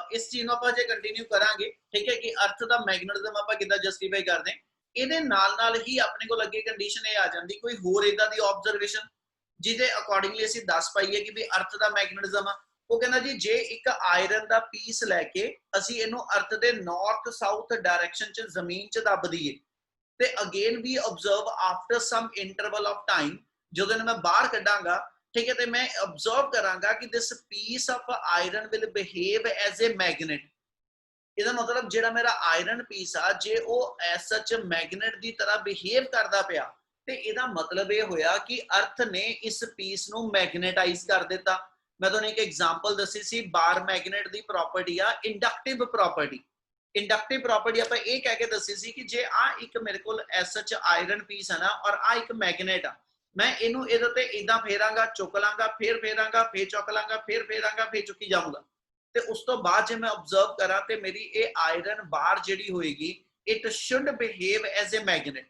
इस चीज ਨੂੰ ਆਪਾਂ ਜੇ ਕੰਟੀਨਿਊ ਕਰਾਂਗੇ ठीक है कि अर्थ ਦਾ ਮੈਗਨੇਟਿਜ਼ਮ ਆਪਾਂ ਕਿੱਦਾਂ ਜਸਟੀਫਾਈ ਕਰਦੇ ਹਾਂ ਇਹਦੇ ਨਾਲ ਹੀ ਆਪਣੇ ਕੋਲ ਅੱਗੇ ਕੰਡੀਸ਼ਨ ਇਹ ਆ ਜਾਂਦੀ ਕੋਈ ਹੋਰ ਇਦਾਂ ਦੀ ਆਬਜ਼ਰਵੇਸ਼ਨ ਜਿਹਦੇ ਅਕੋਰਡਿੰਗਲੀ ਅਸੀਂ ਦੱਸ ਪਾਈਏ ਕਿ ਵੀ अर्थ ਦਾ ਮੈਗਨੇਟਿਜ਼ਮ ਆ ਉਹ ਕਹਿੰਦਾ ਜੀ ਜੇ ਇੱਕ ਆਇਰਨ ਦਾ ਪੀਸ ਲੈ ਕੇ ਅਸੀਂ ਇਹਨੂੰ अर्थ ਦੇ ਨਾਰਥ ਸਾਊਥ ਡਾਇਰੈਕਸ਼ਨ ਚ ਜ਼ਮੀਨ ਚ ਦੱਬ ਦਈਏ ਤੇ ਅਗੇਨ ਵੀ observe after some interval of time ਜਦੋਂ ਇਹਨੂੰ ਮੈਂ ਬਾਹਰ ਕੱਢਾਂਗਾ ठीक है तो मैं ऑब्जर्व करांगा कि this piece of iron will behave as a magnet ਇਹਦਾ मतलब ਜਿਹੜਾ ਮੇਰਾ ਆਇਰਨ ਪੀਸ ਆ ਜੇ ਉਹ ਐਸ ਸੱਚ ਮੈਗਨੇਟ ਦੀ ਤਰ੍ਹਾਂ ਬਿਹੇਵ ਕਰਦਾ ਪਿਆ ਤੇ ਇਹਦਾ ਮਤਲਬ ਇਹ ਹੋਇਆ ਕਿ ਅਰਥ ਨੇ ਇਸ ਪੀਸ ਨੂੰ ਮੈਗਨੇਟਾਈਜ਼ ਕਰ ਦਿੱਤਾ ਮੈਂ ਤੁਹਾਨੂੰ ਇੱਕ ਐਗਜ਼ਾਮਪਲ ਦੱਸੀ ਸੀ ਬਾਰ ਮੈਗਨੇਟ ਦੀ ਪ੍ਰਾਪਰਟੀ ਆ ਇੰਡਕਟਿਵ ਪ੍ਰਾਪਰਟੀ ਆਪਾਂ ਇਹ ਕਹਿ ਕੇ ਦੱਸੀ ਸੀ ਕਿ ਜੇ ਆ ਇੱਕ ਮੇਰੇ ਕੋਲ ਐਸ ਸੱਚ ਆਇਰਨ ਪੀਸ ਹੈ ਨਾ ਔਰ ਆ ਇੱਕ ਮੈਗਨੇਟ ਆ मैं इनू इधर ते इदा फेरांगा चुक लांगा फिर फेरांगा फिर चुक लांगा फिर फेरांगा फिर चुकी जाऊंगा ते उस तो बाद जे मैं ऑब्जर्व करा ते मेरी ये आयरन बार जेडी होएगी it should behave as a magnet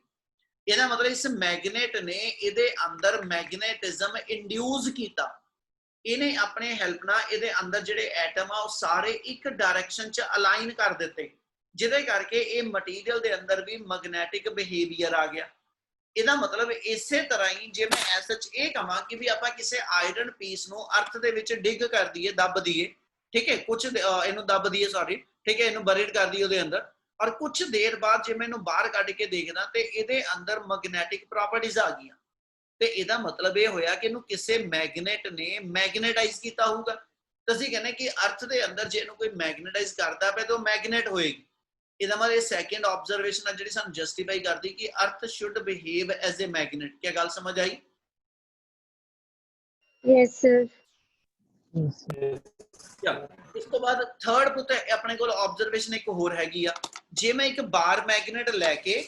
ਇਹਦਾ मतलब इस मैग्नेट ने ਇਹਦੇ अंदर मैग्नेटिज्म इंड्यूस कीता ਇਹਨੇ ਆਪਣੇ ਹੈਲਪ ਨਾਲ ਇਹਦੇ अंदर ਜਿਹੜੇ ਐਟਮ ਆ ਉਹ ਸਾਰੇ ਇੱਕ ਡਾਇਰੈਕਸ਼ਨ ਚ ਅਲਾਈਨ ਕਰ ਦਿੱਤੇ ਜਿਹਦੇ ਕਰਕੇ ਇਹ ਮਟੀਰੀਅਲ ਦੇ ਅੰਦਰ ਵੀ ਮੈਗਨੈਟਿਕ ਬਿਹੇਵੀਅਰ ਆ ਗਿਆ ਇਹਦਾ मतलब ਇਸੇ ਤਰ੍ਹਾਂ ਹੀ ਜੇ ਮੈਂ ਐਸਐਚ ਇਹ ਕਹਾਂ ਕਿ ਵੀ ਆਪਾਂ ਕਿਸੇ ਆਇਰਨ ਪੀਸ ਨੂੰ ਅਰਥ ਦੇ ਵਿੱਚ ਡਿਗ ਕਰ ਦਈਏ ਦੱਬ ਦਈਏ ਠੀਕ ਹੈ ਕੁਝ ਇਹਨੂੰ ਦੱਬ ਦਈਏ ਸੌਰੀ ਠੀਕ ਹੈ ਇਹਨੂੰ ਬਰੀਡ ਕਰ ਦਈਏ ਉਹਦੇ ਅੰਦਰ ਔਰ ਕੁਝ ਦੇਰ ਬਾਅਦ ਜੇ ਮੈਂ ਇਹਨੂੰ ਬਾਹਰ ਕੱਢ ਕੇ ਦੇਖਦਾ ਤੇ ਇਹਦੇ ਅੰਦਰ ਮੈਗਨੈਟਿਕ ਪ੍ਰੋਪਰਟੀਜ਼ ਆ ਗਈਆਂ ਤੇ ਇਹਦਾ मतलब ਇਹ ਹੋਇਆ ਕਿ ਇਹਨੂੰ ਕਿਸੇ ਮੈਗਨੇਟ ਨੇ ਮੈਗਨੇਟਾਈਜ਼ ਕੀਤਾ ਹੋਊਗਾ ਤਾਂ ਅਸੀਂ ਕਹਿੰਦੇ ਕਿ ਅਰਥ ਦੇ ਅੰਦਰ ਜੇ ਇਹਨੂੰ ਕੋਈ ਮੈਗਨੇਟਾਈਜ਼ ਕਰਦਾ ਪਿਆ ਤਾਂ ਉਹ ਮੈਗਨੇਟ ਹੋਏਗੀ ਇਹਦਾ मतलब सेकंड ऑब्जर्वेशन ਜਿਹੜੀ ਸਾਨੂੰ ਜਸਟੀਫਾਈ ਕਰਦੀ ਕਿ earth should behave as a magnet क्या ਗੱਲ ਸਮਝ ਆਈ यस सर ਇਸ ਤੋਂ ਬਾਅਦ ਥਰਡ ਪੁੱਤ ਆਪਣੇ ਕੋਲ ਆਬਜ਼ਰਵੇਸ਼ਨ ਇੱਕ ਹੋਰ ਹੈਗੀ ਆ ਜੇ ਮੈਂ ਇੱਕ ਬਾਰ ਮੈਗਨੇਟ ਲੈ ਕੇ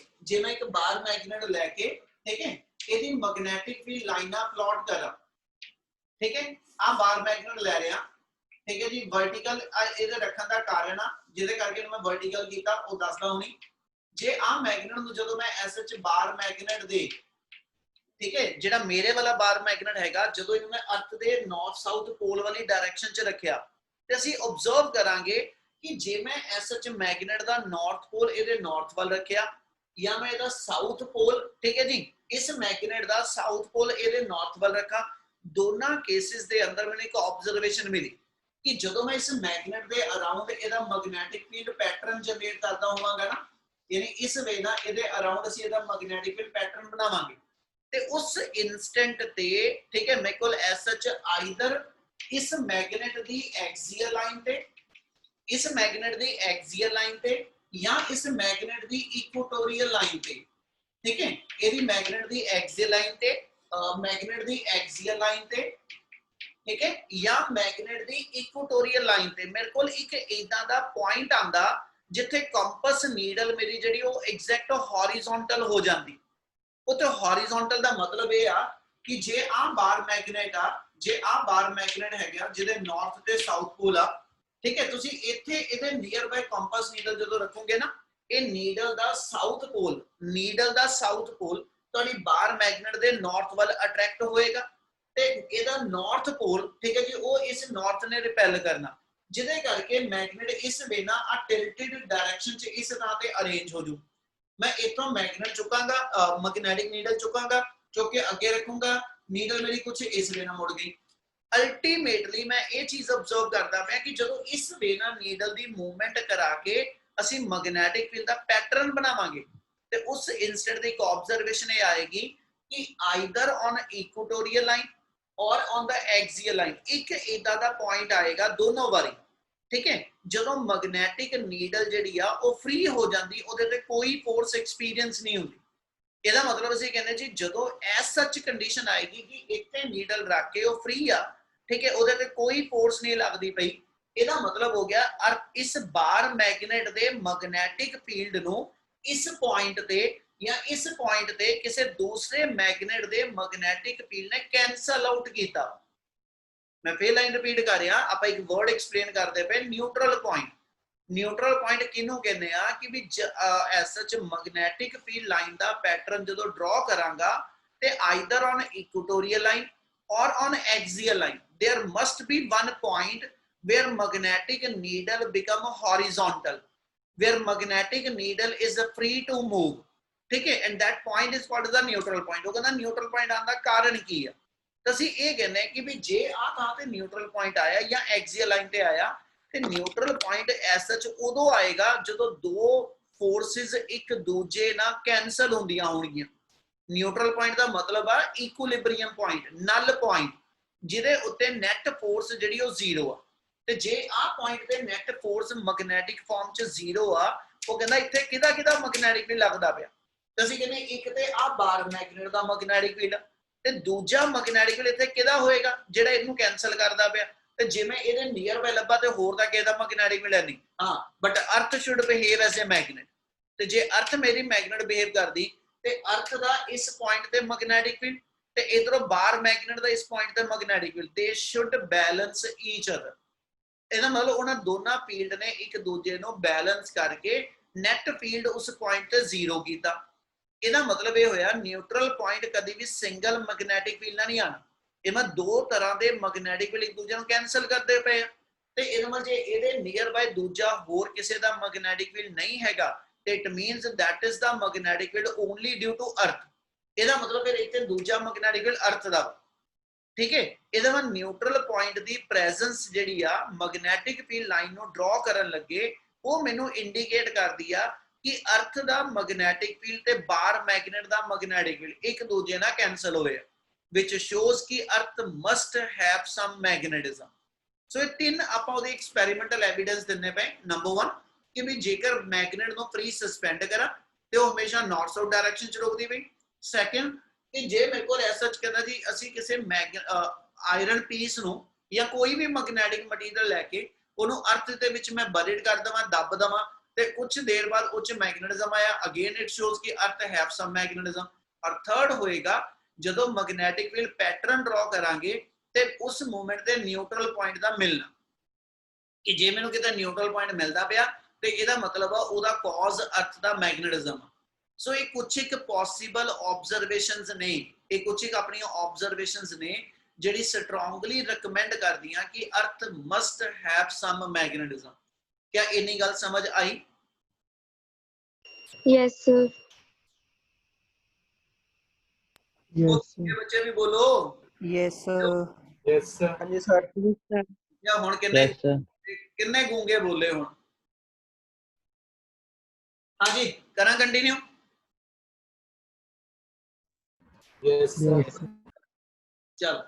ਠੀਕ ਹੈ ਇਹਦੀ ਮੈਗਨੈਟਿਕ ਫੀਲਡ ਲਾਈਨਾਂ ਪਲਾਟ ਕਰਾਂ ਠੀਕ ਹੈ ਆ ਬਾਰ ਮੈਗਨੇਟ ਲੈ ਰਿਹਾ ठीक है जी वर्टिकल ਇਹਦੇ ਰੱਖਣ ਦਾ ਕਾਰਨ ਆ ਜਿਹਦੇ ਕਰਕੇ ਮੈਂ ਵਰਟੀਕਲ ਕੀਤਾ ਉਹ ਦੱਸਦਾ ਹੁਣੀ ਜੇ ਆ ਮੈਗਨੇਟ ਨੂੰ ਜਦੋਂ ਮੈਂ ਐਸਐਚ ਬਾਰ ਮੈਗਨੇਟ ਦੇ ਠੀਕ ਹੈ ਜਿਹੜਾ ਮੇਰੇ ਵਾਲਾ ਬਾਰ ਮੈਗਨੇਟ ਹੈਗਾ ਜਦੋਂ ਇਹਨੂੰ ਮੈਂ ਅਰਥ ਦੇ ਨਾਰਥ ਸਾਊਥ ਪੋਲ ਵਾਲੀ ਡਾਇਰੈਕਸ਼ਨ ਚ ਰੱਖਿਆ ਤੇ ਅਸੀਂ ਆਬਜ਼ਰਵ ਕਰਾਂਗੇ ਕਿ ਜੇ ਮੈਂ ਐਸਐਚ ਮੈਗਨੇਟ ਦਾ ਨਾਰਥ ਪੋਲ ਇਹਦੇ ਨਾਰਥ ਵੱਲ ਰੱਖਿਆ ਜਾਂ ਮੈਂ ਇਹਦਾ ਸਾਊਥ ਪੋਲ ਠੀਕ ਹੈ ਜੀ ਇਸ ਮੈਗਨੇਟ ਦਾ ਸਾਊਥ ਪੋਲ ਇਹਦੇ ਨਾਰਥ ਵੱਲ ਰੱਖਾਂ ਦੋਨਾਂ ਕੇਸਿਸ ਦੇ ਅੰਦਰ ਮੈਨੂੰ ਇੱਕ ਆਬਜ਼ਰਵੇਸ਼ਨ ਮਿਲੀ कि जो मैं इस मैगनेट के अराउंड ਇਹਦਾ मैग्नेटिक फील्ड पैटर्न जनरेट करता होवांगा ना यानी इस वे ना ਇਹਦੇ अराउंड ਅਸੀਂ ਇਹਦਾ मैग्नेटिक फील्ड पैटर्न बनावांगे ਤੇ ਉਸ ਇਨਸਟੈਂਟ ਤੇ ਠੀਕ ਹੈ ਮੇਰੇ ਕੋਲ ਐਸ ਸੱਚ ਆਈਦਰ ਇਸ ਮੈਗਨੇਟ ਦੀ ਐਕਸੀਅਲ ਲਾਈਨ ਤੇ ਜਾਂ ਇਸ ਮੈਗਨੇਟ ਦੀ ਇਕੁਆਟੋਰੀਅਲ ਲਾਈਨ ਤੇ ਠੀਕ ਹੈ ਇਹਦੀ ਮੈਗਨੇਟ ਦੀ ਐਕਸੀਅਲ ਲਾਈਨ ਤੇ ਮੈਗਨੇਟ ਦੀ ਐਕਸੀਅਲ ਲਾਈਨ ਤੇ ठीक है या मैग्नेट दी इक्वेटोरियल लाइन ते मेरे को एक इदां दा पॉइंट आंदा जिथे कंपास नीडल मेरी जेडी वो एग्जैक्ट हॉरिजॉन्टल हो जांदी उते हॉरिजॉन्टल दा मतलब ये आ कि जे आ बार मैगनेट है गया जिदे नॉर्थ ते साउथ पोल आ ठीक है तुसी इथे इदे नियर बाय कंपास नीडल जदों रखोगे ना ये नीडल दा साउथ पोल तुहाडी बार मैगनेट दे नॉर्थ वाल अट्रैक्ट होएगा ਇਹਦਾ ਨਾਰਥ ਪੋਲ ਠੀਕ ਹੈ ਜੀ ਉਹ ਇਸ ਨਾਰਥ ਨੇ ਰਿਪੈਲ ਕਰਨਾ ਜਿਹਦੇ ਕਰਕੇ ਮੈਗਨੇਟ ਇਸ ਵੇ ਨਾਲ ਆ ਟਿਲਟਡ ਡਾਇਰੈਕਸ਼ਨ ਚ ਇਸ ਤਰ੍ਹਾਂ ਤੇ ਅਰੇਂਜ ਹੋ ਜੂ ਮੈਂ ਇਥੋਂ ਮੈਗਨੇਟ ਚੁਕਾਂਗਾ ਮੈਗਨੈਟਿਕ ਨੀਡਲ ਚੁਕਾਂਗਾ ਚੁੱਕ ਕੇ ਅੱਗੇ ਰੱਖੂੰਗਾ ਨੀਡਲ ਮੇਰੀ ਕੁਝ ਇਸ ਵੇ ਨਾਲ ਮੁੜ ਗਈ ਅਲਟੀਮੇਟਲੀ ਮੈਂ ਇਹ ਚੀਜ਼ ਆਬਜ਼ਰਵ ਕਰਦਾ ਪਿਆ ਕਿ ਜਦੋਂ ਇਸ ਵੇ ਨਾਲ ਨੀਡਲ ਦੀ ਮੂਵਮੈਂਟ ਕਰਾ ਕੇ ਅਸੀਂ ਮੈਗਨੈਟਿਕ ਫੀਲਡ ਦਾ ਪੈਟਰਨ ਬਣਾਵਾਂਗੇ ਤੇ ਉਸ ਇਨਸਟੈਂਟ ਦੀ ਇੱਕ ਆਬਜ਼ਰਵੇਸ਼ਨ ਇਹ ਆਏਗੀ ਕਿ ਆਈਦਰ ਔਨ ਇਕੁਆਟੋਰੀਅਲ ਲਾਈਨ और on the axial line एक इदा दा पॉइंट आएगा दोनों बारी ठीक है ਜਦੋਂ ਮੈਗਨੈਟਿਕ ਨੀਡਲ ਜਿਹੜੀ ਆ ਉਹ ਫ੍ਰੀ ਹੋ ਜਾਂਦੀ ਉਹਦੇ ਤੇ ਕੋਈ ਫੋਰਸ ਐਕਸਪੀਰੀਅੰਸ ਨਹੀਂ ਹੁੰਦੀ ਇਹਦਾ ਮਤਲਬ ਅਸੀਂ ਕਹਿੰਦੇ ਜੀ ਜਦੋਂ ਐਸ ਸੱਚ ਕੰਡੀਸ਼ਨ ਆਏਗੀ ਕਿ ਇੱਥੇ ਨੀਡਲ ਰੱਖ ਕੇ ਉਹ ਫ੍ਰੀ ਆ ਠੀਕ ਹੈ ਉਹਦੇ ਤੇ ਕੋਈ ਫੋਰਸ ਨਹੀਂ ਲੱਗਦੀ ਪਈ ਇਹਦਾ ਮਤਲਬ ਹੋ ਗਿਆ ਔਰ ਇਸ ਬਾਰ ਮੈਗਨੇਟ ਦੇ ਮੈਗਨੈਟਿਕ ਫੀਲਡ ਨੂੰ ਇਸ ਪੁਆਇੰਟ ਤੇ या इस पॉइंट ते किसी दूसरे मैगनेट दे मैग्नेटिक फील्ड ने कैंसल आउट किया मैं फिर लाइन रिपीट कर रहा आप एक वर्ड एक्सप्लेन करते पे न्यूट्रल पॉइंट किनू कहने आ कि भी as such magnetic field line दा पैटर्न जो ड्रॉ करांगा ते आइदर ऑन इक्वेटोरियल लाइन और on axial line there must be one point where magnetic needle become horizontal, where magnetic needle is free to move, ठीक है, and that point is called the neutral point। वो कहना neutral point आने का कारण की है, तो ਅਸੀਂ ਇਹ ਕਹਿੰਦੇ ਕਿ ਵੀ ਜੇ ਆ ਥਾਂ ਤੇ ਨਿਊਟਰਲ ਪੁਆਇੰਟ ਆਇਆ ਜਾਂ ਐਕਸੀਅਲ ਲਾਈਨ ਤੇ ਆਇਆ ਤੇ ਨਿਊਟਰਲ ਪੁਆਇੰਟ ਐਸ ਸੱਚ ਉਦੋਂ ਆਏਗਾ ਜਦੋਂ ਦੋ ਫੋਰਸਿਸ ਇੱਕ ਦੂਜੇ ਨਾਲ ਕੈਂਸਲ ਹੁੰਦੀਆਂ ਹੋਣਗੀਆਂ। ਨਿਊਟਰਲ ਪੁਆਇੰਟ ਦਾ ਮਤਲਬ ਆ ਇਕੁਇਲਿਬਰੀਅਮ ਪੁਆਇੰਟ, ਨਲ ਪੁਆਇੰਟ, ਜਿਹਦੇ ਉੱਤੇ ਨੈਟ ਫੋਰਸ ਜਿਹੜੀ ਉਹ ਜ਼ੀਰੋ ਆ। ਤੇ ਜੇ ਆ ਪੁਆਇੰਟ ਤੇ ਨੈਟ ਫੋਰਸ ਮੈਗਨੈਟਿਕ ਫਾਰਮ ਚ ਜ਼ੀਰੋ ਆ, ਉਹ ਕਹਿੰਦਾ ਇੱਥੇ ਕਿਹਦਾ ਕਿਹਦਾ ਮੈਗਨੈਟਿਕ ਫੀਲਡ ਲੱਗਦਾ ਪਿਆ, ਤੇ ਅਸੀਂ ਕਹਿੰਦੇ ਇੱਕ ਤੇ ਆ ਬਾਰ ਮੈਗਨੇਟ ਦਾ ਮੈਗਨੈਟਿਕ ਫੀਲਡ ਤੇ ਦੂਜਾ ਮੈਗਨੈਟਿਕ ਫੀਲਡ ਇੱਥੇ ਕਿਹਦਾ ਹੋਏਗਾ ਜਿਹੜਾ ਇਹਨੂੰ ਕੈਂਸਲ ਕਰਦਾ ਪਿਆ। ਤੇ ਜਿਵੇਂ ਇਹਦੇ ਨੀਅਰ ਬਾਈ ਲੱਭਾ ਤੇ ਹੋਰ ਤਾਂ ਕਿਸੇ ਦਾ ਮੈਗਨੈਟਿਕ ਫੀਲਡ ਨਹੀਂ, ਹਾਂ but earth should behave as a magnet. ਤੇ ਜੇ ਅਰਥ ਮੇਰੀ ਮੈਗਨੇਟ ਬਿਹੇਵ ਕਰਦੀ ਤੇ ਅਰਥ ਦਾ ਇਸ ਪੁਆਇੰਟ ਤੇ ਮੈਗਨੈਟਿਕ ਫੀਲਡ ਤੇ ਇਧਰੋਂ ਬਾਹਰ ਮੈਗਨੇਟ ਦਾ ਇਸ ਪੁਆਇੰਟ ਤੇ ਮੈਗਨੈਟਿਕ ਫੀਲਡ, ਦੇ ਸ਼ੁੱਡ ਬੈਲੈਂਸ ਈਚ ਅਦਰ। ਇਹਦਾ ਮਤਲਬ ਉਹਨਾਂ ਦੋਨਾਂ ਫੀਲਡ ਨੇ ਇੱਕ ਦੂਜੇ ਨੂੰ ਬੈਲੈਂਸ ਕਰਕੇ ਨੈਟ ਫੀਲਡ ਉਸ ਪੁਆਇੰਟ ਤੇ ਜ਼ੀਰੋ ਕੀਤਾ। ਇਹਦਾ ਮਤਲਬ ਇਹ ਹੋਇਆ ਨਿਊਟਰਲ ਪੁਆਇੰਟ ਕਦੀ ਵੀ ਸਿੰਗਲ ਮੈਗਨੈਟਿਕ ਫੀਲਡ ਨਾਲ ਨਹੀਂ ਆਣਾ, ਇਹ ਮੈਂ ਦੋ ਤਰ੍ਹਾਂ ਦੇ ਮੈਗਨੈਟਿਕ ਫੀਲਡ ਇੱਕ ਦੂਜੇ ਨੂੰ ਕੈਂਸਲ ਕਰਦੇ ਪਏ ਆ। ਤੇ ਇਹਦਾ ਮਤਲਬ ਜੇ ਇਹਦੇ ਨੀਅਰ ਬਾਈ ਦੂਜਾ ਹੋਰ ਕਿਸੇ ਦਾ ਮੈਗਨੈਟਿਕ ਫੀਲਡ ਨਹੀਂ ਹੈਗਾ ਤੇ it means that is the magnetic field only due to earth. ਇਹਦਾ ਮਤਲਬ ਫਿਰ ਇੱਥੇ ਦੂਜਾ ਮੈਗਨੈਟਿਕ ਫੀਲਡ ਅਰਥ ਦਾ, ਠੀਕ ਹੈ। ਇਹਦਾ ਮਤਲਬ ਨਿਊਟਰਲ ਪੁਆਇੰਟ ਦੀ ਪ੍ਰੈਜ਼ੈਂਸ ਜਿਹੜੀ ਆ ਮੈਗਨੈਟਿਕ ਫੀਲਡ ਲਾਈਨ ਨੂੰ ਡਰਾ ਕਰਨ ਲੱਗੇ ਉਹ ਮੈਨੂੰ ਇੰਡੀਕੇਟ ਕਰਦੀ ਆ ਕਿ ਅਰਥ ਦਾ ਮੈਗਨੈਟਿਕ ਫੀਲਡ ਤੇ ਬਾਹਰ ਮੈਗਨੇਟ ਦਾ ਮੈਗਨੈਟਿਕ ਫੀਲਡ ਇੱਕ ਦੂਜੇ ਨਾਲ ਕੈਂਸਲ ਹੋਏ ਆ, which shows ਕਿ ਅਰਥ must have some magnetism। ਸੋ ਇਹ ਤਿੰਨ ਆਪਾਂ ਉਹਦੇ ਐਕਸਪੈਰੀਮੈਂਟਲ ਐਵੀਡੈਂਸ ਦਿੰਨੇ ਪਏ। ਨੰਬਰ 1 ਕਿ ਵੀ ਜੇਕਰ ਮੈਗਨੇਟ ਨੂੰ ਫ੍ਰੀ ਸਸਪੈਂਡ ਕਰਾਂ ਤੇ ਉਹ ਹਮੇਸ਼ਾ ਨਾਰਥ ਸਾਊਥ ਡਾਇਰੈਕਸ਼ਨ ਚ ਰੁਕਦੀ ਪਈ। ਸੈਕੰਡ ਕਿ ਜੇ ਮੇਰੇ ਕੋਲ ਐਸਾ ਕਹਿੰਦਾ ਜੀ ਅਸੀਂ ਕਿਸੇ ਆਇਰਨ ਪੀਸ ਨੂੰ ਜਾਂ ਕੋਈ ਵੀ ਮੈਗਨੈਟਿਕ ਮਟੀਰੀਅਲ ਲੈ ਕੇ ਉਹਨੂੰ ਅਰਥ ਦੇ ਵਿੱਚ ਮੈਂ ਬਰੀਡ ਕਰ ਦਵਾਂ, ਦੱਬ ਦਵਾਂ ਤੇ ਕੁਝ ਦੇਰ ਬਾਅਦ ਉਹ ਚ ਮੈਗਨੇਟਿਜ਼ਮ ਆਇਆ, ਅਗੇਨ ਇਟ ਸ਼ੋਜ਼ ਕਿ ਅਰਥ ਹੈਵ ਸਮ ਮੈਗਨੇਟਿਜ਼ਮ। ਔਰ ਥਰਡ ਹੋਏਗਾ ਜਦੋਂ ਮੈਗਨੈਟਿਕ ਫੀਲਡ ਪੈਟਰਨ ਡਰਾ ਕਰਾਂਗੇ ਤੇ ਉਸ ਮੂਵਮੈਂਟ ਤੇ ਨਿਊਟਰਲ ਪੁਆਇੰਟ ਦਾ ਮਿਲਣਾ, ਕਿ ਜੇ ਮੈਨੂੰ ਕਿਤੇ ਨਿਊਟਰਲ ਪੁਆਇੰਟ ਮਿਲਦਾ ਪਿਆ ਤੇ ਇਹਦਾ ਮਤਲਬ ਆ ਉਹਦਾ ਕਾਜ਼ ਅਰਥ ਦਾ ਮੈਗਨੇਟਿਜ਼ਮ। ਸੋ ਇਹ ਕੁਝ ਇੱਕ ਪੋਸੀਬਲ ਆਬਜ਼ਰਵੇਸ਼ਨਸ ਨੇ, ਇਹ ਕੁਝ ਇੱਕ ਆਪਣੀਆਂ ਆਬਜ਼ਰਵੇਸ਼ਨਸ ਨੇ ਜਿਹੜੀ ਸਟਰੋਂਗਲੀ ਰეკਮੈਂਡ ਕਰਦੀਆਂ ਕਿ ਅਰਥ ਮਸਟ ਹੈਵ ਸਮ ਮੈਗਨੇਟਿਜ਼ਮ। क्या इतनी गल समझ आई? Yes sir. यस बच्चे भी बोलो यस यस हाँ जी सर। या हुन किन्ने गूंगे बोले हुन? हाँ जी करा कंटिन्यू। यस चल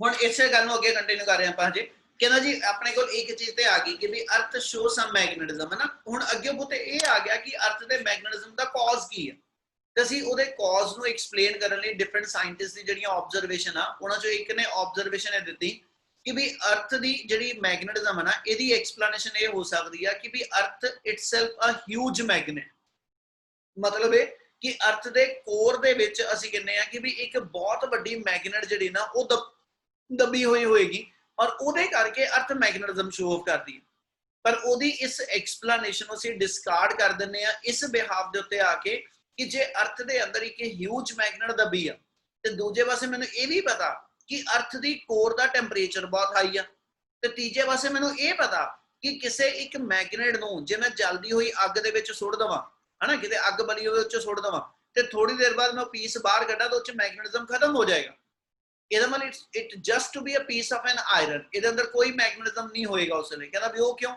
हुन इसे गल नूं अगे कंटिन्यू कर रहे हैं ਆਪਾਂ जी। कहना जी अपने को एक चीज ते आ गई कि भी अर्थ शो सम मैग्नेटिज्म है ना। हुन अगे पुत ये आ गया कि अर्थ दे मैग्नेटिज्म दा कॉज की है ते ਅਸੀਂ ਉਹਦੇ ਕੌਜ਼ ਨੂੰ ਐਕਸਪਲੇਨ ਕਰਨ ਲਈ ਡਿਫਰੈਂਟ ਸਾਇੰਟਿਸਟ ਦੀ ਜਿਹੜੀਆਂ ਆਬਜ਼ਰਵੇਸ਼ਨ ਆ ਉਹਨਾਂ ਚੋਂ ਇੱਕ ਨੇ ਆਬਜ਼ਰਵੇਸ਼ਨ ਇਹ ਦਿੱਤੀ ਕਿ ਵੀ ਅਰਥ ਦੀ ਜਿਹੜੀ ਮੈਗਨੇਟਿਜ਼ਮ ਹੈ ਨਾ ਇਹਦੀ ਐਕਸਪਲੇਨੇਸ਼ਨ ਇਹ ਹੋ ਸਕਦੀ ਆ ਕਿ ਵੀ ਅਰਥ ਇਟਸੈਲਫ ਅ ਹਿਊਜ ਮੈਗਨੇਟ। ਮਤਲਬ ਇਹ ਕਿ ਅਰਥ ਦੇ ਕੋਰ ਦੇ ਵਿੱਚ ਅਸੀਂ ਕਹਿੰਦੇ ਆ ਕਿ ਵੀ ਇੱਕ ਬਹੁਤ ਵੱਡੀ ਮੈਗਨੇਟ ਜਿਹੜੀ ਨਾ ਉਹ ਦਬੀ ਹੋਈ ਹੋਏਗੀ ਔਰ ਉਹਦੇ ਕਰਕੇ ਅਰਥ ਮੈਗਨੇਟਿਜ਼ਮ ਸ਼ੋ ਆਫ ਕਰਦੀ ਹੈ। ਪਰ ਉਹਦੀ ਇਸ ਐਕਸਪਲੇਨੇਸ਼ਨ ਨੂੰ ਅਸੀਂ ਡਿਸਕਾਰਡ ਕਰ ਦਿੰਦੇ ਆ ਇਸ ਬਿਹਾਫ ਦੇ ਉੱਤੇ ਆ ਕੇ ਕਿ ਜੇ ਅਰਥ ਦੇ ਅੰਦਰ ਇੱਕ ਹਿਊਜ ਮੈਗਨੇਟ ਦਬੀ ਆ ਤੇ ਦੂਜੇ ਪਾਸੇ ਮੈਨੂੰ ਇਹ ਵੀ ਪਤਾ ਕਿ ਅਰਥ ਦੀ ਕੋਰ ਦਾ ਟੈਂਪਰੇਚਰ ਬਹੁਤ ਹਾਈ ਆ ਤੇ ਤੀਜੇ ਪਾਸੇ ਮੈਨੂੰ ਇਹ ਪਤਾ ਕਿ ਕਿਸੇ ਇੱਕ ਮੈਗਨੇਟ ਨੂੰ ਜੇ ਮੈਂ ਜਲਦੀ ਹੋਈ ਅੱਗ ਦੇ ਵਿੱਚ ਸੁੱਟ ਦਵਾਂ ਹਨਾ, ਕਿਤੇ ਅੱਗ ਬਲੀ ਹੋਵੇ ਉੱਚ ਸੁੱਟ ਦਵਾਂ ਤੇ ਥੋੜੀ ਦੇਰ ਬਾਅਦ ਮੈਂ ਪੀਸ ਬਾਹਰ ਕੱਢਾਂ ਤਾਂ ਉੱਚ ਮੈਗਨੇਟਿਜ਼ਮ ਖਤਮ ਹੋ ਜਾਏਗਾ। ਇਹਦਾ ਮਤਲਬ it just to be a piece of an iron, ਇਹਦੇ ਅੰਦਰ ਕੋਈ ਮੈਗਨੇਟਿਜ਼ਮ ਨਹੀਂ ਹੋਏਗਾ ਉਸ ਵੇਲੇ। ਕਹਿੰਦਾ ਵੀ ਉਹ ਕਿਉਂ?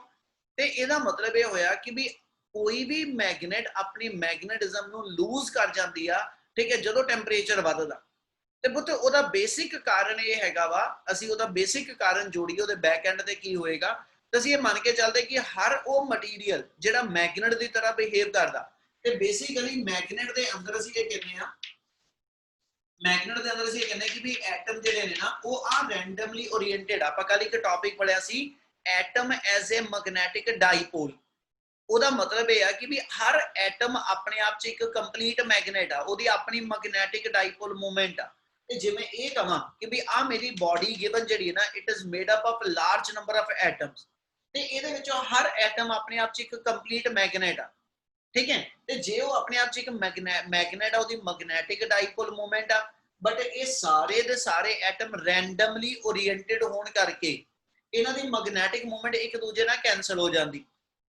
ਤੇ ਇਹਦਾ ਮਤਲਬ ਇਹ ਹੋਇਆ ਕਿ ਵੀ ਕੋਈ ਵੀ ਮੈਗਨੇਟ ਆਪਣੀ ਮੈਗਨੇਟਿਜ਼ਮ ਨੂੰ ਲੂਜ਼ ਕਰ ਜਾਂਦੀ ਆ, ਠੀਕ ਹੈ, ਜਦੋਂ ਟੈਂਪਰੇਚਰ ਵੱਧਦਾ। ਤੇ ਪੁੱਤ ਉਹਦਾ ਬੇਸਿਕ ਕਾਰਨ ਇਹ ਹੈਗਾ ਵਾ, ਅਸੀਂ ਉਹਦਾ ਬੇਸਿਕ ਕਾਰਨ ਜੋੜੀਏ ਉਹਦੇ ਬੈਕ ਐਂਡ ਤੇ ਕੀ ਹੋਏਗਾ ਤਾਂ ਅਸੀਂ ਇਹ ਮੰਨ ਕੇ ਚੱਲਦੇ ਕਿ ਹਰ ਉਹ ਮਟੀਰੀਅਲ ਜਿਹੜਾ ਮੈਗਨੇਟ ਦੀ ਤਰ੍ਹਾਂ ਬਿਹੇਵ ਕਰਦਾ ਤੇ ਬੇਸਿਕਲੀ ਮੈਗਨੇਟ ਦੇ ਅੰਦਰ ਅਸੀਂ ਇਹ ਕਹਿੰਦੇ ਆ मैग्नेट ਦੇ ਅੰਦਰ ਅਸੀਂ ਇਹ ਕਹਿੰਦੇ ਕਿ ਵੀ ਐਟਮ ਜਿਹੜੇ ਨੇ ਨਾ ਉਹ ਆ ਰੈਂਡਮਲੀ ਓਰੀਐਂਟਡ। ਆਪਾਂ ਕੱਲ ਇੱਕ ਟੌਪਿਕ ਪੜਿਆ ਸੀ ਐਟਮ ਐਜ਼ ਅ ਮੈਗਨੈਟਿਕ ਡਾਈਪੋਲ। ਉਹਦਾ ਮਤਲਬ ਇਹ ਆ ਕਿ ਵੀ ਹਰ ਐਟਮ ਆਪਣੇ ਆਪ 'ਚ ਇੱਕ ਕੰਪਲੀਟ ਮੈਗਨੇਟ ਆ, ਉਹਦੀ ਆਪਣੀ ਮੈਗਨੈਟਿਕ ਡਾਈਪੋਲ ਮੂਵਮੈਂਟ ਆ। ਤੇ ਜਿਵੇਂ ਇਹ ਕਹਾਂ ਕਿ ਵੀ ਆ ਮੇਰੀ ਬਾਡੀ ਗਿਵਨ ਜਿਹੜੀ ਹੈ ਨਾ it is made up of large number of atoms ਤੇ ਇਹਦੇ ਵਿੱਚੋਂ ਹਰ ਐਟਮ ਆਪਣੇ ਆਪ 'ਚ ਇੱਕ ਕੰਪਲੀਟ ਮੈਗਨੇਟ ਆ, ठीक है। ਤੇ ਜੇ ਉਹ ਆਪਣੇ ਆਪ 'ਚ ਇੱਕ ਮੈਗਨੇਟ ਆ ਉਹਦੀ ਮੈਗਨੈਟਿਕ ਡਾਈਪੋਲ ਮੂਵਮੈਂਟ ਆ, ਬਟ ਇਹ ਸਾਰੇ ਦੇ ਸਾਰੇ ਐਟਮ ਰੈਂਡਮਲੀ ਓਰੀਐਂਟਡ ਹੋਣ ਕਰਕੇ ਇਹਨਾਂ ਦੀ ਮੈਗਨੈਟਿਕ ਮੂਵਮੈਂਟ ਇੱਕ ਦੂਜੇ ਨਾਲ ਕੈਂਸਲ ਹੋ ਜਾਂਦੀ।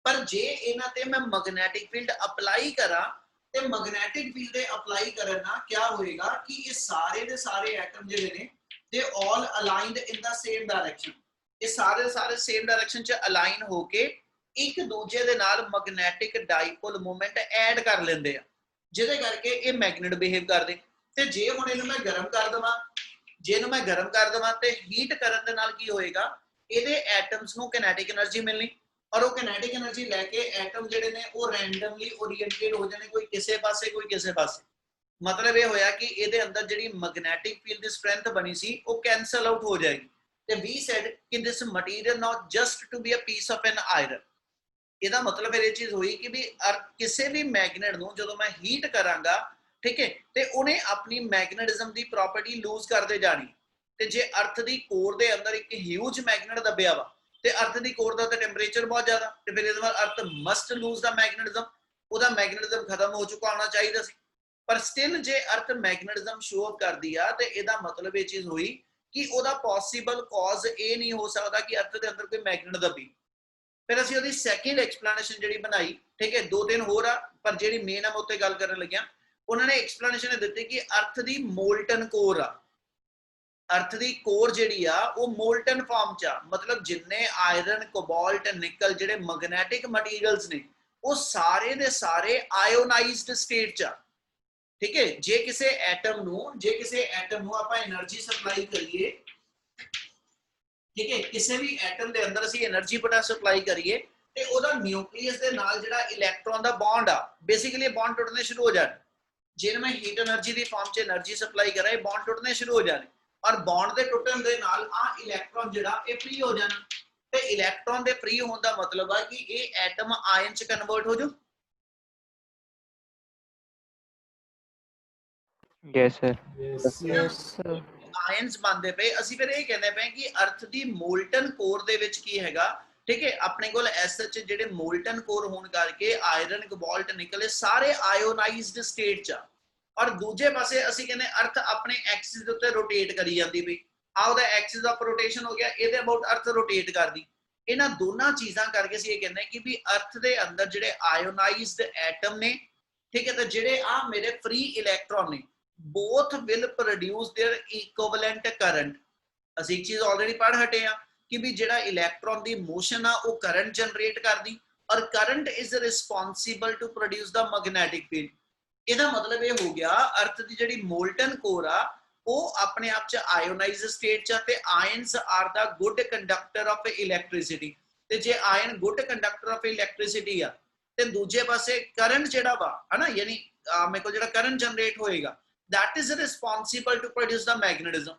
ਪਰ ਜੇ ਇਹਨਾਂ ਤੇ ਮੈਂ ਮੈਗਨੈਟਿਕ ਫੀਲਡ ਅਪਲਾਈ ਕਰਾਂ ਤੇ ਮੈਗਨੈਟਿਕ ਫੀਲਡ ਦੇ ਅਪਲਾਈ ਕਰਨ ਨਾਲ ਕੀ ਹੋਏਗਾ ਕਿ ਇਹ ਸਾਰੇ ਦੇ ਸਾਰੇ ਐਟਮ ਜਿਹੜੇ ਨੇ ਦੇ ਆਲ ਅਲਾਈਨਡ ਇਨ ਦਾ ਸੇਮ ਡਾਇਰੈਕਸ਼ਨ, ਇਹ ਸਾਰੇ ਦੇ ਸਾਰੇ ਸੇਮ ਡਾਇਰੈਕਸ਼ਨ ਚ ਅਲਾਈਨ ਹੋ ਕੇ ਇੱਕ ਦੂਜੇ ਦੇ ਨਾਲ ਮੈਗਨੈਟਿਕ ਡਾਈਪੋਲ ਮੂਵਮੈਂਟ ਐਡ ਕਰ ਲੈਂਦੇ ਆ, ਜਿਹਦੇ ਕਰਕੇ ਇਹ ਮੈਗਨੇਟ ਬਿਹੇਵ ਕਰਦੇ। ਤੇ ਜੇ ਹੁਣ ਇਹਨੂੰ ਮੈਂ ਗਰਮ ਕਰ ਦਵਾਂ, ਜੇ ਇਹਨੂੰ ਮੈਂ ਗਰਮ ਕਰ ਦਵਾਂ ਤੇ ਹੀਟ ਕਰਨ ਦੇ ਨਾਲ ਕੀ ਹੋਏਗਾ, ਇਹਦੇ ਐਟਮਸ ਨੂੰ ਕਿਨੈਟਿਕ એનર્ਜੀ ਮਿਲਣੀ ਔਰ ਉਹ ਕਿਨੈਟਿਕ એનર્ਜੀ ਲੈ ਕੇ ਐਟਮ ਜਿਹੜੇ ਨੇ ਉਹ ਰੈਂਡਮਲੀ ਓਰੀਐਂਟਡ ਹੋ ਜਾਣੇ, ਕੋਈ ਕਿਸੇ ਪਾਸੇ ਕੋਈ ਕਿਸੇ ਪਾਸੇ। ਮਤਲਬ ਇਹ ਹੋਇਆ ਕਿ ਇਹਦੇ ਅੰਦਰ ਜਿਹੜੀ ਮੈਗਨੈਟਿਕ ਫੀਲਡ ਦੀ ਸਟਰੈਂਥ ਬਣੀ ਸੀ ਉਹ ਕੈਂਸਲ ਆਊਟ ਹੋ ਜਾਏਗੀ। ਤੇ ਵੀ ਸੈਡ ਕਿ this material not just to be a piece of an iron. ਇਹਦਾ ਮਤਲਬ ਫਿਰ ਇਹ ਚੀਜ਼ ਹੋਈ ਕਿ ਵੀ ਕਿਸੇ ਵੀ ਮੈਗਨੇਟ ਨੂੰ ਜਦੋਂ ਮੈਂ ਹੀਟ ਕਰਾਂਗਾ, ਠੀਕ ਹੈ, ਤੇ ਉਹਨੇ ਆਪਣੀ ਮੈਗਨੇਟਿਜ਼ਮ ਦੀ ਪ੍ਰੋਪਰਟੀ ਲੂਜ਼ ਕਰਦੇ ਜਾਣੀ। ਤੇ ਜੇ ਅਰਥ ਦੀ ਕੋਰ ਦੇ ਅੰਦਰ ਇੱਕ ਹਿਊਜ ਮੈਗਨੇਟ ਦੱਬਿਆ ਵਾ ਤੇ ਅਰਥ ਦੀ ਕੋਰ ਦਾ ਤਾਂ ਟੈਂਪਰੇਚਰ ਬਹੁਤ ਜ਼ਿਆਦਾ, ਤੇ ਫਿਰ ਇਹਦੇ ਨਾਲ ਅਰਥ ਮਸਟ ਲੂਜ਼ ਦਾ ਮੈਗਨੇਟਿਜ਼ਮ, ਉਹਦਾ ਮੈਗਨੇਟਿਜ਼ਮ ਖਤਮ ਹੋ ਚੁੱਕਾ ਹੋਣਾ ਚਾਹੀਦਾ ਸੀ। ਪਰ ਸਟਿਲ ਜੇ ਅਰਥ ਮੈਗਨੇਟਿਜ਼ਮ ਸ਼ੋ ਅਪ ਕਰਦੀ ਆ ਤੇ ਇਹਦਾ ਮਤਲਬ ਇਹ ਚੀਜ਼ ਹੋਈ ਕਿ ਉਹਦਾ ਪੋਸੀਬਲ ਕਾਜ਼ ਇਹ ਨਹੀਂ ਹੋ ਸਕਦਾ ਕਿ ਅਰਥ ਦੇ ਅੰਦਰ ਕੋਈ ਮੈਗਨੇਟ ਦੱਬੀ। ਫਿਰ ਅਸੀਂ ਉਹਦੀ ਸੈਕਿੰਡ ਐਕਸਪਲੇਨੇਸ਼ਨ ਜਿਹੜੀ ਬਣਾਈ, ਠੀਕ ਹੈ, ਦੋ ਤਿੰਨ ਹੋਰ ਆ ਪਰ ਜਿਹੜੀ ਮੇਨ ਆ ਮੈਂ ਉੱਤੇ ਗੱਲ ਕਰਨ ਲੱਗਿਆ, ਉਹਨਾਂ ਨੇ ਐਕਸਪਲੇਨੇਸ਼ਨ ਇਹ ਦਿੱਤੀ ਕਿ ਅਰਥ ਦੀ ਮੋਲਟਨ ਕੋਰ ਆ, ਅਰਥ ਦੀ ਕੋਰ ਜਿਹੜੀ ਆ ਉਹ ਮੋਲਟਨ ਫਾਰਮ ਚ ਆ, ਮਤਲਬ ਜਿੰਨੇ ਆਇਰਨ ਕੋਬਾਲਟ ਨਿਕਲ ਜਿਹੜੇ ਮੈਗਨੈਟਿਕ ਮਟੀਰੀਅਲਸ ਨੇ ਉਹ ਸਾਰੇ ਦੇ ਸਾਰੇ ਆਇਓਨਾਈਜ਼ਡ ਸਟੇਟ ਚ ਆ। ਠੀਕ ਹੈ, ਜੇ ਕਿਸੇ ਐਟਮ ਨੂੰ ਆਪਾਂ એનર્ਜੀ ਸਪਲਾਈ ਕਰੀਏ, ਠੀਕ ਹੈ, ਕਿਸੇ ਵੀ ਐਟਮ ਦੇ ਅੰਦਰ ਅਸੀਂ એનર્ਜੀ ਬਟਾ ਸਪਲਾਈ ਕਰੀਏ ਤੇ ਉਹਦਾ ਨਿਊਕਲੀਅਸ ਦੇ ਨਾਲ ਜਿਹੜਾ ਇਲੈਕਟ੍ਰੋਨ ਦਾ ਬੌਂਡ ਆ, ਬੇਸਿਕਲੀ ਬੌਂਡ ਟੁੱਟਣੇ ਸ਼ੁਰੂ ਹੋ ਜਾਣ। ਜੇ ਮੈਂ ਹੀਟ એનર્ਜੀ ਦੀ ਫਾਰਮ 'ਚ એનર્ਜੀ ਸਪਲਾਈ ਕਰਾਂ, ਇਹ ਬੌਂਡ ਟੁੱਟਣੇ ਸ਼ੁਰੂ ਹੋ ਜਾਣ ਔਰ ਬੌਂਡ ਦੇ ਟੁੱਟਣ ਦੇ ਨਾਲ ਆ ਇਲੈਕਟ੍ਰੋਨ ਜਿਹੜਾ ਇਹ ਫ੍ਰੀ ਹੋ ਜਾਣਾ। ਤੇ ਇਲੈਕਟ੍ਰੋਨ ਦੇ ਫ੍ਰੀ ਹੋਣ ਦਾ ਮਤਲਬ ਆ ਕਿ ਇਹ ਐਟਮ ਆਇਨ 'ਚ ਕਨਵਰਟ ਹੋ ਜੂ। Yes, sir. Yes, sir. Ions ਬਣਦੇ ਪਏ। ਅਸੀਂ ਫਿਰ ਇਹ ਕਹਿੰਦੇ ਪਏ ਕਿ ਅਰਥ ਦੀ ਮੋਲਟਨ ਕੋਰ ਦੇ ਵਿੱਚ ਕੀ ਹੈਗਾ, ਠੀਕ ਹੈ, ਆਪਣੇ ਕੋਲ ਐਸਐਚ ਜਿਹੜੇ ਮੋਲਟਨ ਕੋਰ ਹੋਣ ਕਰਕੇ ਆਇਰਨ ਕੋਬਾਲਟ ਨਿਕਲੇ ਸਾਰੇ ਆਇਓਨਾਈਜ਼ਡ ਸਟੇਟ ਚ ਆ। ਔਰ ਦੂਜੇ ਪਾਸੇ ਅਸੀਂ ਕਹਿੰਦੇ ਅਰਥ ਆਪਣੇ ਐਕਸਿਸ ਦੇ ਉੱਤੇ ਰੋਟੇਟ ਕਰੀ ਜਾਂਦੀ ਪਈ ਆ, ਉਹਦਾ ਐਕਸਿਸ ਆਫ ਰੋਟੇਸ਼ਨ ਹੋ ਗਿਆ, ਇਹਦੇ ਅਬਾਊਟ ਅਰਥ ਰੋਟੇਟ ਕਰਦੀ। ਇਹਨਾਂ ਦੋਨਾਂ ਚੀਜ਼ਾਂ ਕਰਕੇ ਅਸੀਂ ਇਹ ਕਹਿੰਦੇ ਕਿ ਵੀ ਅਰਥ ਦੇ ਅੰਦਰ ਜਿਹੜੇ ਆਇਓਨਾਈਜ਼ਡ ਐਟਮ ਨੇ, ਠੀਕ ਹੈ, ਤੇ ਜਿਹੜੇ ਆ ਮੇਰੇ ਫ੍ਰੀ ਇਲੈਕਟ੍ਰੋਨ ਨੇ, both will produce their equivalent current। ਅਸੀਂ ਇੱਕ ਚੀਜ਼ ਆਲਰੇਡੀ ਪੜ੍ਹ ਹਟੇ ਆ ਕਿ ਵੀ ਜਿਹੜਾ ਇਲੈਕਟ੍ਰੋਨ ਦੀ ਮੋਸ਼ਨ ਆ ਉਹ ਕਰੰਟ ਜਨਰੇਟ ਕਰਦੀ ਔਰ current is responsible to produce the magnetic field. ਇਹਦਾ ਮਤਲਬ ਇਹ ਹੋ ਗਿਆ ਅਰਥ ਦੀ ਜਿਹੜੀ ਮੋਲਟਨ ਕੋਰ ਆ ਉਹ ਆਪਣੇ ਆਪ ਚ ਆਇਓਨਾਈਜ਼ਡ ਸਟੇਟ ਚ, ਤੇ ions are the good conductor of electricity. ਤੇ ਜੇ ion good conductor of electricity ਆ ਤੇ ਦੂਜੇ ਪਾਸੇ ਕਰੰਟ ਜਿਹੜਾ ਵਾ ਹਨਾ, ਯਾਨੀ ਮੇਰੇ ਕੋਲ ਜਿਹੜਾ ਕਰੰਟ ਜਨਰੇਟ ਹੋਏਗਾ that is responsible to produce the magnetism।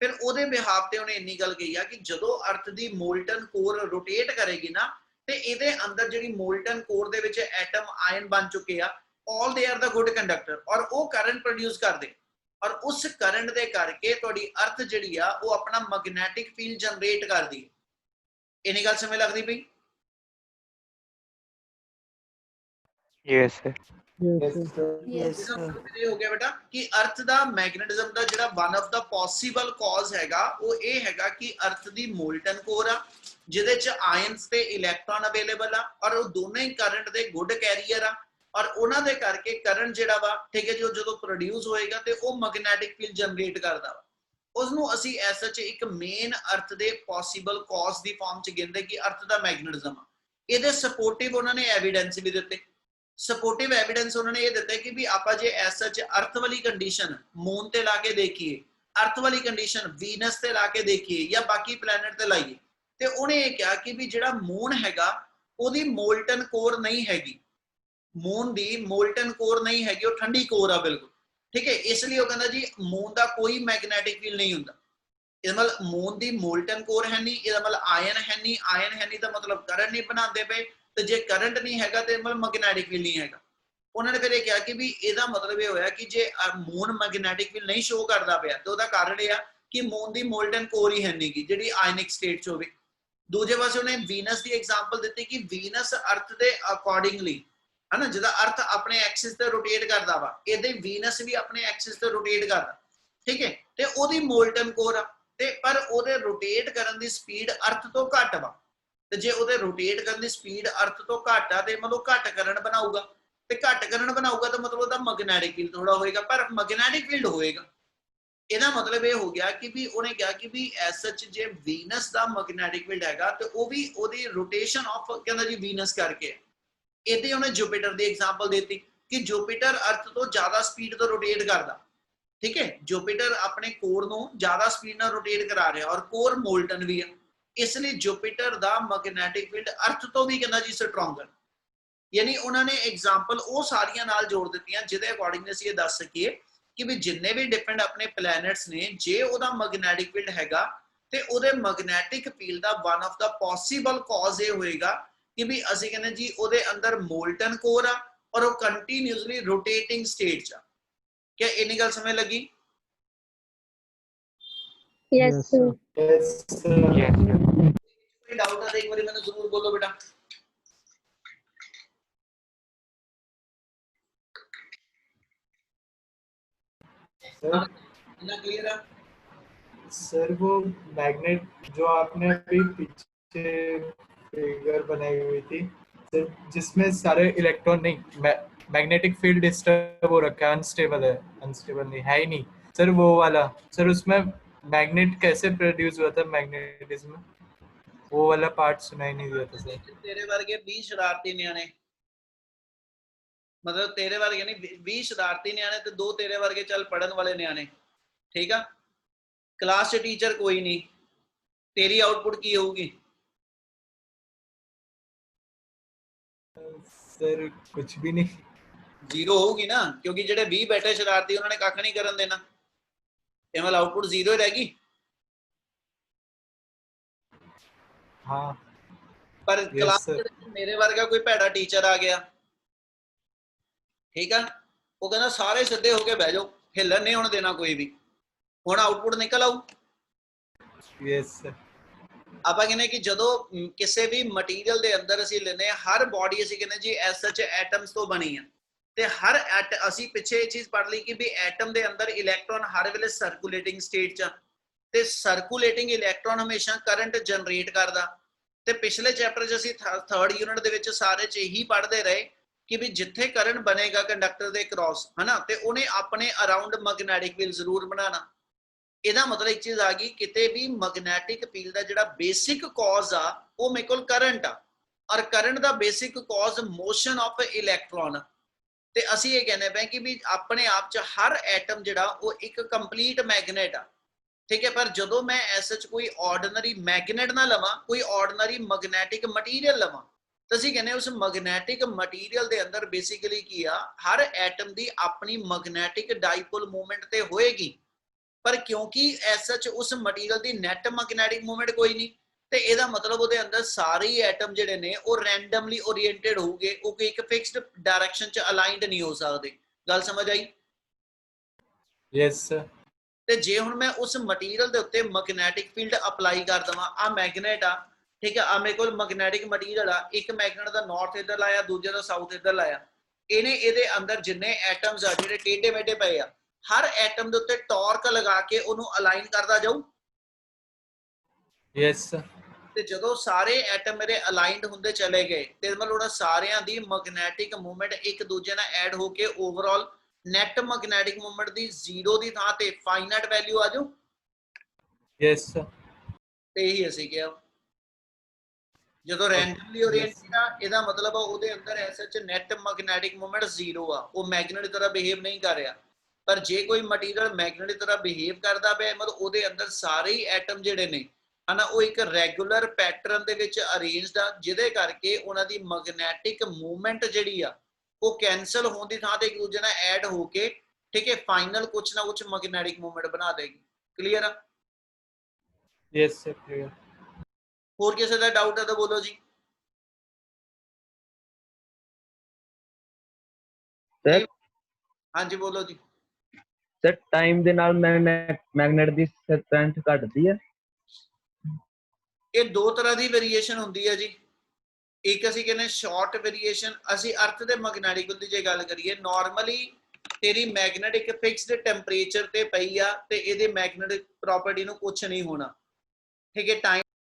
ਫਿਰ ਉਹਦੇ ਬਿਹਾਫ ਤੇ ਉਹਨੇ ਇੰਨੀ ਗੱਲ ਕਹੀ ਆ ਕਿ ਜਦੋਂ ਅਰਥ ਦੀ ਮੋਲਟਨ ਕੋਰ ਰੋਟੇਟ ਕਰੇਗੀ ਨਾ ਤੇ ਇਹਦੇ ਅੰਦਰ ਜਿਹੜੀ ਮੋਲਟਨ ਕੋਰ ਦੇ ਵਿੱਚ ਐਟਮ ਆਇਨ ਬਣ ਚੁੱਕੇ ਆ, all they are the good conductor ਔਰ ਉਹ ਕਰੰਟ ਪ੍ਰੋਡਿਊਸ ਕਰਦੇ ਔਰ ਉਸ ਕਰੰਟ ਦੇ ਕਰਕੇ ਤੁਹਾਡੀ ਅਰਥ ਜਿਹੜੀ ਆ ਉਹ ਆਪਣਾ ਮੈਗਨੈਟਿਕ ਫੀਲਡ ਜਨਰੇਟ ਕਰਦੀ ਹੈ। ਇਹਨੀ ਗੱਲ ਸਮਝ ਲੱਗਦੀ ਪਈ? Yes, sir. Yes, sir. Yes, sir. ਇਹ ਹੋ ਗਿਆ ਬੇਟਾ ਕਿ ਅਰਥ ਦਾ ਮੈਗਨੇਟਿਜ਼ਮ ਦਾ ਜਿਹੜਾ ਵਨ ਆਫ ਦਾ ਪੋਸੀਬਲ ਕਾਜ਼ ਹੈਗਾ ਉਹ ਇਹ ਹੈਗਾ ਕਿ ਅਰਥ ਦੀ ਮੋਲਟਨ ਕੋਰ ਆ ਜਿਹਦੇ ਚ ਆਇਨਸ ਤੇ ਇਲੈਕਟ੍ਰੋਨ ਅਵੇਲੇਬਲ ਆ ਔਰ ਉਹ ਦੋਨੇ ਹੀ ਕਰੰਟ ਦੇ ਗੁੱਡ ਕੈਰੀਅਰ ਆ ਔਰ ਉਹਨਾਂ ਦੇ ਕਰਕੇ ਕਰੰਟ ਜਿਹੜਾ ਵਾ, ਠੀਕ ਹੈ ਜੀ, ਉਹ ਜਦੋਂ ਪ੍ਰੋਡਿਊਸ ਹੋਏਗਾ ਤੇ ਉਹ ਮੈਗਨੈਟਿਕ ਫੀਲਡ ਜਨਰੇਟ ਕਰਦਾ ਵਾ। ਉਸ ਨੂੰ ਅਸੀਂ ਐਸ ਚ ਇੱਕ ਮੇਨ ਅਰਥ ਦੇ ਪੋਸੀਬਲ ਕਾਜ਼ ਦੀ ਫਾਰਮ ਚ ਗਿਣਦੇ ਕਿ ਅਰਥ ਦਾ ਮੈਗਨੇਟਿਜ਼ਮ ਆ। ਇਹਦੇ ਸਪੋਰਟਿਵ ਉਹਨਾਂ ਨੇ ਐਵੀਡੈਂਸ ਵੀ ਦਿੱਤੇ। ਸਪੋਰਟਿਵ ਐਵੀਡੈਂਸ ਉਹਨਾਂ ਨੇ ਇਹ ਦਿੱਤਾ ਕਿ ਵੀ ਆਪਾਂ ਜੇ ਐਸ ਸੱਚ ਅਰਥ ਵਾਲੀ ਕੰਡੀਸ਼ਨ ਮੂਨ ਤੇ ਲਾ ਕੇ ਦੇਖੀਏ, ਅਰਥ ਵਾਲੀ ਕੰਡੀਸ਼ਨ ਵੀਨਸ ਤੇ ਲਾ ਕੇ ਦੇਖੀਏ ਜਾਂ ਬਾਕੀ ਪਲੈਨਟ ਤੇ ਲਾਈਏ, ਤੇ ਉਹਨੇ ਇਹ ਕਿਹਾ ਕਿ ਵੀ ਜਿਹੜਾ ਮੂਨ ਹੈਗਾ ਉਹਦੀ ਮੋਲਟਨ ਕੋਰ ਨਹੀਂ ਹੈਗੀ, ਮੂਨ ਦੀ ਮੋਲਟਨ ਕੋਰ ਨਹੀਂ ਹੈਗੀ, ਉਹ ਠੰਡੀ ਕੋਰ ਆ ਬਿਲਕੁਲ, ਠੀਕ ਹੈ। ਇਸ ਲਈ ਉਹ ਕਹਿੰਦਾ ਜੀ ਮੂਨ ਦਾ ਕੋਈ ਮੈਗਨੈਟਿਕ ਫੀਲਡ ਨਹੀਂ ਹੁੰਦਾ। ਇਹਦਾ ਮਤਲਬ ਮੂਨ ਦੀ ਮੋਲਟਨ ਕੋਰ ਹੈ ਨਹੀਂ, ਇਹਦਾ ਮਤਲਬ ਆਇਨ ਹੈ ਨਹੀਂ, ਆਇਨ ਹੈ ਨਹੀਂ ਤਾਂ ਮਤਲਬ ਕਰੰਟ ਨਹੀਂ ਬਣਾਉਂਦੇ ਪਏ, ਤੇ ਜੇ ਕਰੰਟ ਨਹੀਂ ਹੈਗਾ ਤੇ ਮਤਲਬ ਮੈਗਨੈਟਿਕ ਫੀਲਡ ਨਹੀਂ ਹੈਗਾ। ਉਹਨਾਂ ਨੇ ਫਿਰ ਇਹ ਕਿਹਾ ਕਿ ਵੀ ਇਹਦਾ ਮਤਲਬ ਇਹ ਹੋਇਆ ਕਿ ਜੇ ਮੂਨ ਮੈਗਨੈਟਿਕ ਫੀਲਡ ਨਹੀਂ ਸ਼ੋ ਕਰਦਾ ਪਿਆ ਤੇ ਉਹਦਾ ਕਾਰਨ ਇਹ ਆ ਕਿ ਮੂਨ ਦੀ ਮੋਲਟਨ ਕੋਰ ਹੀ ਹੈ ਨਹੀਂਗੀ ਜਿਹੜੀ ਆਇਨਿਕ ਸਟੇਟ ਚ ਹੋਵੇ। ਦੂਜੇ ਪਾਸੇ ਉਹਨੇ ਵੀਨਸ ਦੀ ਐਗਜ਼ਾਮਪਲ ਦਿੱਤੀ ਕਿ ਵੀਨਸ ਅਰਥ ਦੇ ਅਕੋਰਡਿੰਗਲੀ ਹੈ ਨਾ, ਜਿਹਦਾ ਅਰਥ ਆਪਣੇ ਐਕਸਿਸ ਤੇ ਰੋਟੇਟ ਕਰਦਾ ਵਾ, ਇਹਦੇ ਵੀਨਸ ਵੀ ਆਪਣੇ ਐਕਸਿਸ ਤੇ ਰੋਟੇਟ ਕਰਦਾ, ਠੀਕ ਹੈ, ਤੇ ਉਹਦੀ ਮੋਲਟਨ ਕੋਰ ਆ। ਤੇ ਪਰ ਉਹਦੇ ਰੋਟੇਟ ਕਰਨ ਦੀ ਸਪੀਡ ਅਰਥ ਤੋਂ ਘੱਟ ਵਾ, ਤੇ ਜੇ ਉਹਦੇ ਰੋਟੇਟ ਕਰਨ ਦੀ ਸਪੀਡ ਅਰਥ ਤੋਂ ਘੱਟ ਆ ਤੇ ਮਤਲਬ ਘੱਟ ਕਰੰਟ ਬਣਾਊਗਾ, ਤੇ ਘੱਟ ਕਰੰਟ ਬਣਾਊਗਾ ਤਾਂ ਮਤਲਬ ਉਹਦਾ ਮੈਗਨੈਟਿਕ ਫੀਲਡ ਥੋੜਾ ਹੋਏਗਾ, ਪਰ ਮੈਗਨੈਟਿਕ ਫੀਲਡ ਹੋਏਗਾ। ਇਹਦਾ ਮਤਲਬ ਇਹ ਹੋ ਗਿਆ ਕਿ ਵੀ ਉਹਨੇ ਕਿਹਾ ਕਿ ਵੀ ਐਸ ਸੱਚ ਜੇ ਵੀਨਸ ਦਾ ਮੈਗਨੈਟਿਕ ਫੀਲਡ ਹੈਗਾ ਤੇ ਉਹ ਵੀ ਉਹਦੀ ਰੋਟੇਸ਼ਨ ਆਫ ਕਹਿੰਦਾ ਜੀ ਵੀਨਸ ਕਰਕੇ। ਇਹਦੇ ਉਹਨੇ ਜੁਪੀਟਰ ਦੀ ਐਗਜ਼ਾਮਪਲ ਦਿੱਤੀ ਕਿ ਜੁਪੀਟਰ ਅਰਥ ਤੋਂ ਜ਼ਿਆਦਾ ਸਪੀਡ ਤੋਂ ਰੋਟੇਟ ਕਰਦਾ, ਠੀਕ ਹੈ, ਜੁਪੀਟਰ ਆਪਣੇ ਕੋਰ ਨੂੰ ਜ਼ਿਆਦਾ ਸਪੀਡ ਨਾਲ ਰੋਟੇਟ ਕਰਾ ਰਿਹਾ ਔਰ ਕੋਰ ਮੋਲਟਨ ਵੀ ਹੈ, ਇਸ ਲਈ ਜੁਪੀਟਰ ਦਾ ਮੈਗਨੈਟਿਕ ਫੀਲਡ ਅਰਥ ਤੋਂ ਵੀ ਕਹਿੰਦਾ ਜੀ ਸਟਰੋਂਗਰ। ਯਾਨੀ ਉਹਨਾਂ ਨੇ ਐਗਜ਼ਾਮਪਲ ਉਹ ਸਾਰੀਆਂ ਨਾਲ ਜੋੜ ਦਿੱਤੀਆਂ ਜਿਹਦੇ ਅਕੋਰਡਿੰਗ ਅਸੀਂ ਇਹ ਦੱਸ ਸਕੀਏ ਕਿ ਵੀ ਜਿੰਨੇ ਵੀ ਡਿਫਰੈਂਟ ਆਪਣੇ ਪਲੈਨਟਸ ਨੇ ਜੇ ਉਹਦਾ ਮੈਗਨੈਟਿਕ ਫੀਲਡ ਹੈਗਾ ਤੇ ਉਹਦੇ ਮੈਗਨੈਟਿਕ ਫੀਲਡ ਦਾ one of the possible cause ਇਹ ਹੋਏਗਾ ਕਿ ਵੀ ਅਸੀਂ ਕਹਿੰਦੇ ਜੀ ਉਹਦੇ ਅੰਦਰ ਮੋਲਟਨ ਕੋਰ ਆ ਔਰ ਉਹ ਕੰਟੀਨਿਊਸਲੀ ਰੋਟੇਟਿੰਗ ਸਟੇਟ 'ਚ ਆ। क्या इन्हीं गल समझ लगी? Yes, sir. Yes, sir. Yes, sir. कोई डाउट है तो एक बार मैंने जरूर बोलो बेटा। इतना क्लियर है? सर वो मैग्नेट जो आपने अभी पीछे फिगर बनाई हुई थी सर, जिसमें सारे इलेक्ट्रॉन नहीं, मैग्नेटिक फील्ड डिस्टर्ब हो रखा है, अनस्टेबल है, अनस्टेबल नहीं है ही नहीं सर वो वाला। सर उसमें मैग्नेट कैसे प्रोड्यूस हुआ था मैग्नेटिज्म में, वो वाला पार्ट सुनाई नहीं दिया था सर। तेरे वर्गे 20 शरारती न्याणे, मतलब तेरे वर्गे नहीं 20 शरारती न्याणे ते 2 तेरे वर्गे चल पढ़न वाले न्याणे, ठीक है। क्लास च टीचर कोई नहीं, तेरी आउटपुट की होगी? सर कुछ भी नहीं, जीरो होगी ना, क्योंकि जेडे 20 बैठे शरारती उन्होंने कख नहीं करन देना, केवल आउटपुट जीरो ही रहेगी। हाँ पर Yes, क्लास sir. मेरे वर्गा कोई भैड़ा टीचर आ गया, ठीक है, वो कहना सारे सीधे होके बह जाओ, हिलन नहीं होने देना कोई भी, हुण आउटपुट निकल आऊ। Yes sir. ਆਪਾਂ ਕਹਿੰਦੇ ਕਿ ਜਦੋਂ ਕਿਸੇ ਵੀ ਮਟੀਰੀਅਲ ਦੇ ਅੰਦਰ ਅਸੀਂ ਲੈਨੇ ਹਰ ਬਾਡੀ ਅਸੀਂ ਕਹਿੰਦੇ ਜੀ ਐਸ ਸੱਚ ਐਟਮਸ ਤੋਂ ਬਣੀ ਆ, ਤੇ ਹਰ ਅਸੀਂ ਪਿੱਛੇ ਇਹ ਚੀਜ਼ ਪੜ੍ਹ ਲਈ ਕਿ ਵੀ ਐਟਮ ਦੇ ਅੰਦਰ ਇਲੈਕਟ੍ਰੋਨ ਹਰ ਵੇਲੇ ਸਰਕੂਲੇਟਿੰਗ ਸਟੇਟ 'ਚ, ਤੇ ਸਰਕੂਲੇਟਿੰਗ ਇਲੈਕਟ੍ਰੋਨ ਹਮੇਸ਼ਾ ਕਰੰਟ ਜਨਰੇਟ ਕਰਦਾ। ਤੇ ਪਿਛਲੇ ਚੈਪਟਰ 'ਚ ਅਸੀਂ 3rd ਯੂਨਿਟ ਦੇ ਵਿੱਚ ਸਾਰੇ 'ਚ ਇਹੀ ਪੜ੍ਹਦੇ ਰਹੇ ਕਿ ਵੀ ਜਿੱਥੇ ਕਰੰਟ ਬਣੇਗਾ ਕੰਡਕਟਰ ਦੇ ਕ੍ਰਾਸ ਹਨਾ, ਤੇ ਉਹਨੇ ਆਪਣੇ ਅਰਾਊਂਡ ਮੈਗਨੈਟਿਕ ਫੀਲਡ ਜ਼ਰੂਰ ਬਣਾਉਣਾ। ਇਹਦਾ ਮਤਲਬ ਇੱਕ ਚੀਜ਼ ਆ ਗਈ ਕਿਤੇ ਵੀ ਮੈਗਨੈਟਿਕ ਫੀਲਡ ਦਾ ਜਿਹੜਾ ਬੇਸਿਕ ਕਾਜ਼ ਆ ਉਹ ਮੇਰੇ ਕੋਲ ਕਰੰਟ ਆ, ਔਰ current the basic cause motion of electron. ਤੇ ਅਸੀਂ ਇਹ ਕਹਿੰਦੇ ਪਏ ਕਿ ਵੀ ਆਪਣੇ ਆਪ 'ਚ ਹਰ ਐਟਮ ਜਿਹੜਾ ਉਹ ਇੱਕ ਕੰਪਲੀਟ ਮੈਗਨੇਟ ਆ, ਠੀਕ ਹੈ। ਪਰ ਜਦੋਂ ਮੈਂ ਐਸ ਚ ਕੋਈ ਆਰਡੀਨਰੀ ਮੈਗਨੇਟ ਨਾ ਲਵਾਂ, ਕੋਈ ਆਰਡੀਨਰੀ ਮੈਗਨੈਟਿਕ ਮਟੀਰੀਅਲ ਲਵਾਂ, ਤਾਂ ਅਸੀਂ ਕਹਿੰਦੇ ਉਸ ਮੈਗਨੈਟਿਕ ਮਟੀਰੀਅਲ ਦੇ ਅੰਦਰ ਬੇਸਿਕਲੀ ਕੀ ਆ, ਹਰ ਐਟਮ ਦੀ ਆਪਣੀ ਮੈਗਨੈਟਿਕ ਡਾਈਪੋਲ ਮੂਵਮੈਂਟ ਤੇ ਹੋਏਗੀ, ਪਰ ਕਿਉਂਕਿ ਐਸ ਸੱਚ ਉਸ ਮਟੀਰੀਅਲ ਦੀ ਨੈਟ ਮੈਗਨੈਟਿਕ ਮੂਵਮੈਂਟ ਕੋਈ ਨਹੀਂ, ਤੇ ਇਹਦਾ ਮਤਲਬ ਉਹਦੇ ਅੰਦਰ ਸਾਰੇ ਹੀ ਐਟਮ ਜਿਹੜੇ ਨੇ ਉਹ ਰੈਂਡਮਲੀ ਓਰੀਐਂਟਡ ਹੋਊਗੇ, ਉਹ ਕੋਈ ਇੱਕ ਫਿਕਸਡ ਡਾਇਰੈਕਸ਼ਨ ਚ ਅਲਾਈਨਡ ਨਹੀਂ ਹੋ ਸਕਦੇ। ਗੱਲ ਸਮਝ ਆਈ? Yes sir. ਤੇ ਜੇ ਹੁਣ ਮੈਂ ਉਸ ਮਟੀਰੀਅਲ ਦੇ ਉੱਤੇ ਮੈਗਨੈਟਿਕ ਫੀਲਡ ਅਪਲਾਈ ਕਰ ਦਵਾਂ, ਆ ਮੈਗਨੇਟ ਆ, ਠੀਕ ਹੈ, ਆ ਮੇਰੇ ਕੋਲ ਮੈਗਨੈਟਿਕ ਮਟੀਰੀਅਲ ਆ, ਇੱਕ ਮੈਗਨੇਟ ਦਾ ਨਾਰਥ ਇੱਧਰ ਲਾਇਆ, ਦੂਜੇ ਦਾ ਸਾਊਥ ਇੱਧਰ ਲਾਇਆ, ਇਹਨੇ ਇਹਦੇ ਅੰਦਰ ਜਿੰਨੇ ਐਟਮਸ ਆ ਜਿਹੜੇ ਟੇਢੇ ਮੇਢੇ ਪਏ ਆ, ਹਰ ਐਟਮ ਦੇ ਉੱਤੇ ਟਾਰਕ ਲਗਾ ਕੇ ਉਹਨੂੰ ਅਲਾਈਨ ਕਰਦਾ ਜਾਊ। Yes sir. ਤੇ ਜਦੋਂ ਸਾਰੇ ਐਟਮ ਮੇਰੇ ਅਲਾਈਨਡ ਹੁੰਦੇ ਚਲੇ ਗਏ ਤੇ ਮਤਲਬ ਉਹਨਾਂ ਸਾਰਿਆਂ ਦੀ ਮੈਗਨੈਟਿਕ ਮੂਵਮੈਂਟ ਇੱਕ ਦੂਜੇ ਨਾਲ ਐਡ ਹੋ ਕੇ ਓਵਰਆਲ ਨੈਟ ਮੈਗਨੈਟਿਕ ਮੂਵਮੈਂਟ ਦੀ 0 ਦੀ ਥਾਂ ਤੇ ਫਾਈਨਾਈਟ ਵੈਲਿਊ ਆ ਜਾਊ। Yes sir. ਤੇ ਇਹੀ ਅਸੀਂ ਕਿਹਾ ਜਦੋਂ ਰੈਂਡਮਲੀ ਓਰੀਐਂਟਡ ਆ, ਇਹਦਾ ਮਤਲਬ ਉਹਦੇ ਅੰਦਰ ਐਸ ਚ ਨੈਟ ਮੈਗਨੈਟਿਕ ਮੂਵਮੈਂਟ 0 ਆ, ਉਹ ਮੈਗਨੇਟ ਦੀ ਤਰ੍ਹਾਂ ਬਿਹੇਵ ਨਹੀਂ ਕਰ ਰਿਹਾ। ਪਰ ਜੇ ਕੋਈ ਮਟੀਰੀਅਲ ਮੈਗਨੇਟ ਦੀ ਤਰ੍ਹਾਂ ਬਿਹੇਵ ਕਰਦਾ ਪਿਆ, ਮਤਲਬ ਉਹਦੇ ਅੰਦਰ ਸਾਰੇ ਹੀ ਐਟਮ ਜਿਹੜੇ ਨੇ ਹਨਾ ਉਹ ਇੱਕ ਰੈਗੂਲਰ ਪੈਟਰਨ ਦੇ ਵਿੱਚ ਅਰੇਂਜਡ ਆ, ਜਿਹਦੇ ਕਰਕੇ ਉਹਨਾਂ ਦੀ ਮੈਗਨੈਟਿਕ ਮੂਵਮੈਂਟ ਜਿਹੜੀ ਆ ਉਹ ਕੈਂਸਲ ਹੋਣ ਦੀ ਥਾਂ ਤੇ ਇੱਕ ਦੂਜੇ ਨਾਲ ਐਡ ਹੋ ਕੇ, ਠੀਕ ਹੈ, ਫਾਈਨਲ ਕੁਛ ਨਾ ਕੁਛ ਮੈਗਨੈਟਿਕ ਮੂਵਮੈਂਟ ਬਣਾ ਦੇਗੀ। ਕਲੀਅਰ ਆ? Yes sir clear. ਹੋਰ ਕਿਸੇ ਦਾ ਡਾਊਟ ਹੈ ਤਾਂ ਬੋਲੋ ਜੀ। ਸਰ ਹਾਂਜੀ ਬੋਲੋ ਜੀ। ਸਰ ਟਾਈਮ ਦੇ ਨਾਲ ਮੈਗਨੇਟ ਦੀ ਸਟਰੈਂਥ ਘਟਦੀ ਹੈ? ਇਹ ਦੋ ਤਰ੍ਹਾਂ ਦੀ ਵੇਰੀਏਸ਼ਨ ਹੁੰਦੀ ਹੈ ਜੀ। ਇੱਕ ਅਸੀਂ ਕਹਿੰਦੇ ਸ਼ਾਰਟ ਵੇਰੀਏਸ਼ਨ, ਅਸੀਂ ਅਰਥ ਦੇ ਮੈਗਨੈਟਿਕ ਦੀ ਜੇ ਗੱਲ ਕਰੀਏ, ਨਾਰਮਲੀ ਤੇਰੀ ਮੈਗਨੇਟ ਇੱਕ ਫਿਕਸਡ ਟੈਂਪਰੇਚਰ ਤੇ ਪਈ ਆ ਤੇ ਇਹਦੇ ਮੈਗਨੇਟਿਕ ਪ੍ਰੋਪਰਟੀ ਨੂੰ ਕੁਝ ਨਹੀਂ ਹੋਣਾ। ਠੀਕ ਹੈ, ਟਾਈਮ